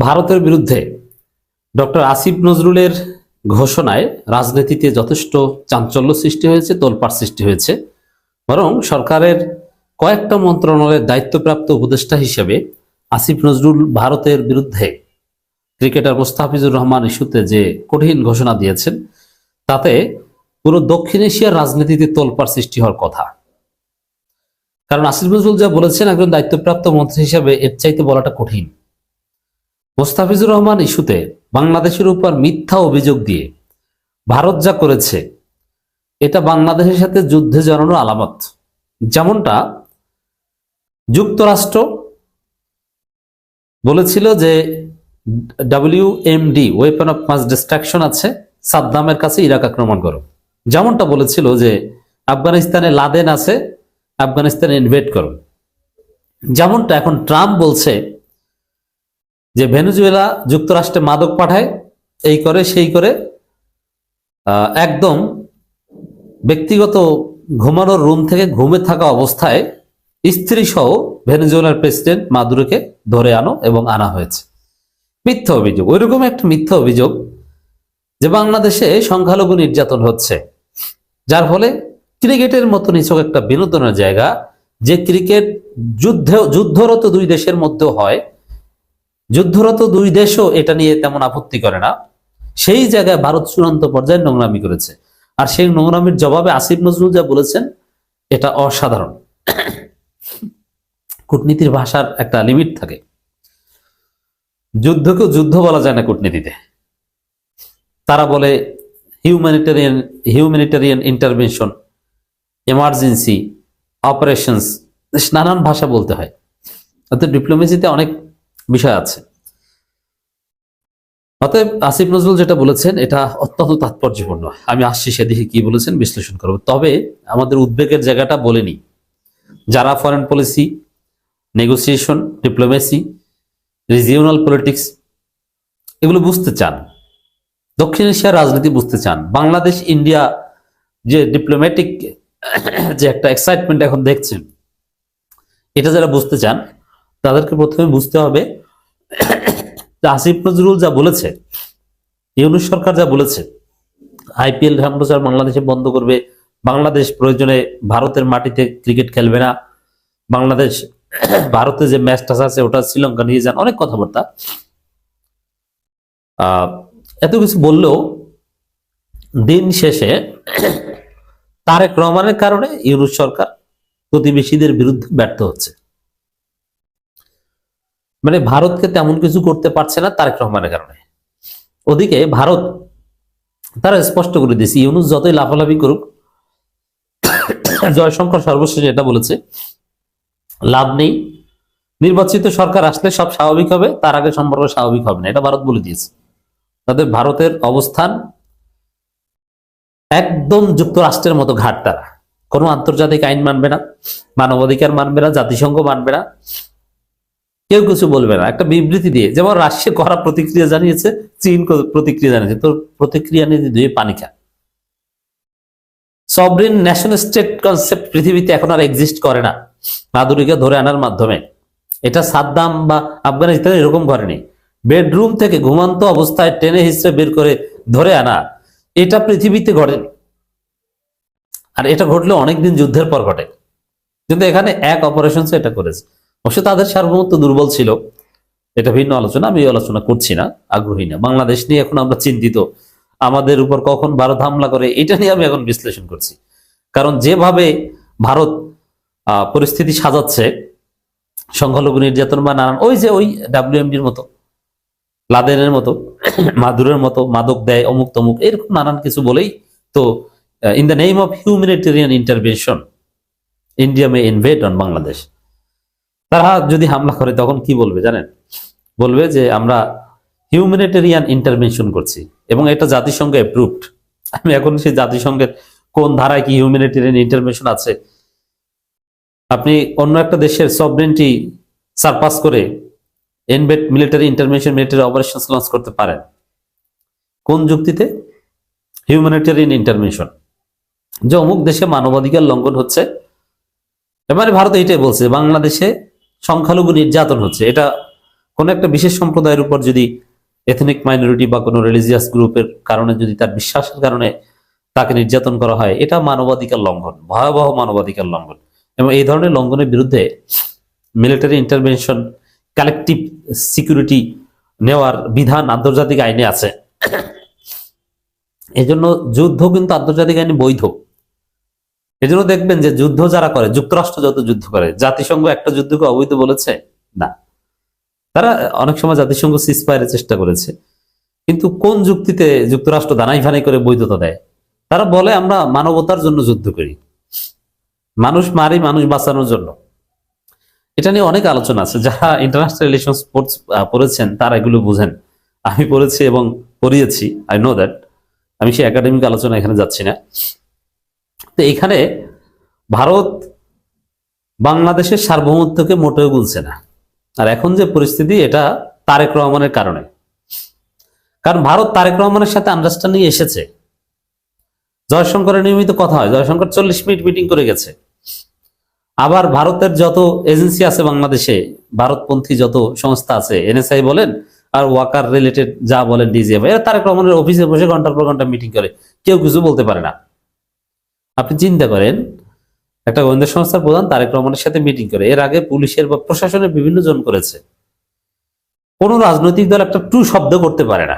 ভারতের বিরুদ্ধে ডক্টর আসিফ নজরুলের ঘোষণায় রাজনীতিতে যথেষ্ট চাঞ্চল্য সৃষ্টি হয়েছে, তোলপাড় সৃষ্টি হয়েছে। বরং সরকারের কয়েকটা মন্ত্রণালয়ের দায়িত্বপ্রাপ্ত উপদেষ্টা হিসেবে আসিফ নজরুল ভারতের বিরুদ্ধে ক্রিকেটার মোস্তাফিজুর রহমান ইস্যুতে যে কঠিন ঘোষণা দিয়েছেন, তাতে পুরো দক্ষিণ এশিয়ার রাজনীতিতে তোলপাড় সৃষ্টি হওয়ার কথা। কারণ আসিফ নজরুল যা বলেছেন, একজন দায়িত্বপ্রাপ্ত মন্ত্রী হিসেবে এর চাইতে বলাটা কঠিন। মোস্তাফিজুর রহমান ইস্যুতে বাংলাদেশের উপর মিথ্যা অভিযোগ দিয়ে ভারত যা করেছে, এটা বাংলাদেশের সাথে যুদ্ধে জড়ানোর আলামত। যেমনটা যুক্তরাষ্ট্র বলেছিল যে WMD weapon of mass destruction আছে, সাদ্দামের কাছে ইরাক আক্রমণ করো। যেমনটা বলেছিল যে আফগানিস্তানে লাদেন আছে, আফগানিস্তানে ইনভেড করো। যেমনটা এখন ট্রাম্প বলছে যে ভেনেজুয়েলা যুক্তরাষ্ট্রে মাদক পাঠায়, এই করে সেই করে, একদম ব্যক্তিগত ঘুমানোর রুম থেকে ঘুমে থাকা অবস্থায় স্ত্রী সহ ভেনেজুয়েলার প্রেসিডেন্ট মাদুরোকে ধরে আনো এবং আনা হয়েছে। মিথ্যা অভিযোগ, ওইরকম একটা মিথ্যা অভিযোগ যে বাংলাদেশে সংখ্যালঘু নির্যাতন হচ্ছে, যার ফলে ক্রিকেটের মতো নিছক একটা বিনোদনের জায়গা, যে ক্রিকেট যুদ্ধরত দুই দেশের মধ্যেও হয়, যুদ্ধরত দুই দেশও এটা নিয়ে তেমন আপত্তি করে না, সেই জায়গায় ভারত চূড়ান্ত পর্যায়ে নোংরামি করেছে। আর সেই নোংরামির জবাবে আসিফ নজরুল যা বলেছেন, এটা অসাধারণ। কূটনীতির ভাষার একটা লিমিট থাকে, যুদ্ধকেও যুদ্ধ বলা যায় না কূটনীতিতে। তারা বলে হিউম্যানিটেরিয়ান ইন্টারভেনশন, এমার্জেন্সি অপারেশনস, নানান ভাষা বলতে হয়। অর্থাৎ ডিপ্লোমেসিতে অনেক বিষয় আছে। অতএব আসিফ নজরুল যেটা বলেছেন, এটা অত্যন্ত তাৎপর্যপূর্ণ। আমি আসছি সেদিকে কি বলেছেন বিশ্লেষণ করব। তবে আমাদের উদ্বেগের জায়গাটা বলেনি। যারা foreign policy, negotiation, diplomacy, regional politics এগুলো বুঝতে চান, দক্ষিণ এশিয়ার রাজনীতি বুঝতে চান, বাংলাদেশ ইন্ডিয়া যে ডিপ্লোম্যাটিক যে একটা এক্সাইটমেন্ট এখন দেখছেন, এটা যারা বুঝতে চান, তাদেরকে প্রথমে বুঝতে হবে আসিফ নজরুল যা বলেছে, ইউনূস সরকার যা বলেছে, IPL সম্প্রচার বাংলাদেশে বন্ধ করবে, বাংলাদেশ প্রয়োজনে ভারতের মাটিতে ক্রিকেট খেলবে না, বাংলাদেশ ভারতে যে ম্যাচটা আছে ওটা শ্রীলঙ্কা নিয়ে যান, অনেক কথাবার্তা। এত কিছু বললেও দিন শেষে তারেক রহমানের কারণে ইউনূস সরকার প্রতিবেশীদের বিরুদ্ধে ব্যর্থ হচ্ছে। মানে ভারতকে তেমন কিছু করতে পারছে না তারেক রহমানের কারণে। ওদিকে ভারত তারা স্পষ্ট করে দিয়েছে, ইউনূস যতই লাফালাফি করুক, জয়শঙ্কর সর্বশেষ এটা বলেছে, লাভ নেই, নির্বাচিত সরকার আসলে সব স্বাভাবিক হবে, তার আগে সম্পর্ক স্বাভাবিক হবে না, এটা ভারত বলে দিয়েছে। তাদের ভারতের অবস্থান একদম যুক্তরাষ্ট্রের মতো ঘাট। তারা কোনো আন্তর্জাতিক আইন মানবে না, মানবাধিকার মানবে না, জাতিসংঘ মানবে না, কেউ কিছু বলবে না। একটা বিবৃতি দিয়ে, যেমন রাশিয়া কড়া প্রতিক্রিয়া জানিয়েছে, চীন প্রতিক্রিয়া জানিয়েছে, তোর প্রতিক্রিয়া নিয়ে দুয়ে পানি খা। সভরেন ন্যাশন স্টেট কনসেপ্ট পৃথিবীতে এখন আর এক্সিস্ট করে না মাদুরীকে ধরে আনার মাধ্যমে। এটা সাদ্দাম বা আফগানিস্তান এরকম করেনি। বেডরুম থেকে ঘুমান্ত অবস্থায় টেনে হিসেবে বের করে ধরে আনা, এটা পৃথিবীতে ঘটেনি। আর এটা ঘটলে অনেকদিন যুদ্ধের পর ঘটে, কিন্তু এখানে এক অপারেশন এটা করেছে। অবশ্য তাদের সার্বভৌমত্ব দুর্বল ছিল, এটা ভিন্ন আলোচনা, আমি আলোচনা করছি না, আগ্রহী না। বাংলাদেশ নিয়ে এখন আমরা চিন্তিত, আমাদের উপর কখন ভারত হামলা করে, এটা নিয়ে আমি এখন বিশ্লেষণ করছি। কারণ যেভাবে ভারত পরিস্থিতি সাজাচ্ছে, সংখ্যালঘু নির্যাতন বা নানান, ওই যে ওই WMDর মতো, লাদেনের মতো, মাদুরের মতো, মাদক দেয়, অমুক তমুক, এরকম নানান কিছু বলেই তো in the name of humanitarian intervention India May invade on Bangladesh. তারা যদি হামলা করে তখন কি বলবে জানেন? বলবে যে আমরা হিউম্যানিটেরিয়ান ইন্টারভেনশন করছি এবং এটা জাতিসংঘ অ্যাপ্রুভড। আমি এখন সেই জাতিসংঘের কোন ধারায় কি হিউম্যানিটেরিয়ান ইন্টারভেনশন আছে, আপনি অন্য একটা দেশের সভরেন্টি সারপাস করে invade military intervention, military operation launch করতে পারেন কোন যুক্তিতে? হিউম্যানিটেরিয়ান ইন্টারভেনশন, যে অমুক দেশে মানবাধিকার লঙ্ঘন হচ্ছে। এবারে ভারত এইটাই বলছে, বাংলাদেশে সংখ্যালঘু নির্যাতন হচ্ছে, এটা কোন একটা বিশেষ সম্প্রদায়ের উপর যদি এথনিক মাইনরিটি বা কোনো রিলিজিয়াস গ্রুপের কারণে যদি তার বিশ্বাসের কারণে তাকে নির্যাতন করা হয়, এটা মানবাধিকার লঙ্ঘন, ভয়াবহ মানবাধিকার লঙ্ঘন। এবং এই ধরনের লঙ্ঘনের বিরুদ্ধে মিলিটারি ইন্টারভেনশন, কালেকটিভ সিকিউরিটি নেওয়ার বিধান আন্তর্জাতিক আইনে আছে। এজন্য যুদ্ধ কিন্তু আন্তর্জাতিক আইনে বৈধ। এজন্য দেখবেন যে যুদ্ধ যারা করে, যুক্তরাষ্ট্র যত যুদ্ধ করে, জাতিসংঘ একটা যুদ্ধকে অবৈধ বলেছে না। তারা অনেক সময় জাতিসংঘ সিজফায়ারের চেষ্টা করেছে, কিন্তু কোন যুক্তিতে যুক্তরাষ্ট্র দানাই ফানাই করে বৈধতা দেয়? তারা বলে আমরা মানবতার জন্য যুদ্ধ করি, মানুষ মারি মানুষ বাঁচানোর জন্য। এটা নিয়ে অনেক আলোচনা আছে, যারা ইন্টারন্যাশনাল রিলেশন পড়েছেন তারা এগুলো বুঝেন। আমি পড়েছি এবং পড়িয়েছি, আই নো দ্যাট। আমি সেই একাডেমিক আলোচনা এখানে যাচ্ছি না। তো এখানে ভারত বাংলাদেশের সার্বভৌমত্বকে মোটেও বলছে না। আর এখন যে পরিস্থিতি, এটা তারেক রহমানের কারণে। কারণ ভারত তারেক রহমানের সাথে আন্ডারস্ট্যান্ডিং এসেছে। জয়শঙ্করের নিয়মিত কথা হয়, জয়শঙ্কর 40 মিনিট মিটিং করে গেছে। আবার ভারতের যত এজেন্সি আছে বাংলাদেশে, ভারতপন্থী যত সংস্থা আছে, এনএসআই বলেন আর ওয়াকার রিলেটেড যা বলেন ডিজিএফ, এরা তারেক রহমানের অফিসে বসে ঘন্টার পর ঘন্টা মিটিং করে, কেউ কিছু বলতে পারে না। আপনি চিন্তা করেন, একটা গোয়েন্দা সংস্থার প্রধান তারেক রহমানের সাথে মিটিং করে। এর আগে পুলিশের বা প্রশাসনের বিভিন্ন জন করেছে। কোন রাজনৈতিক দল একটা টু শব্দ করতে পারে না।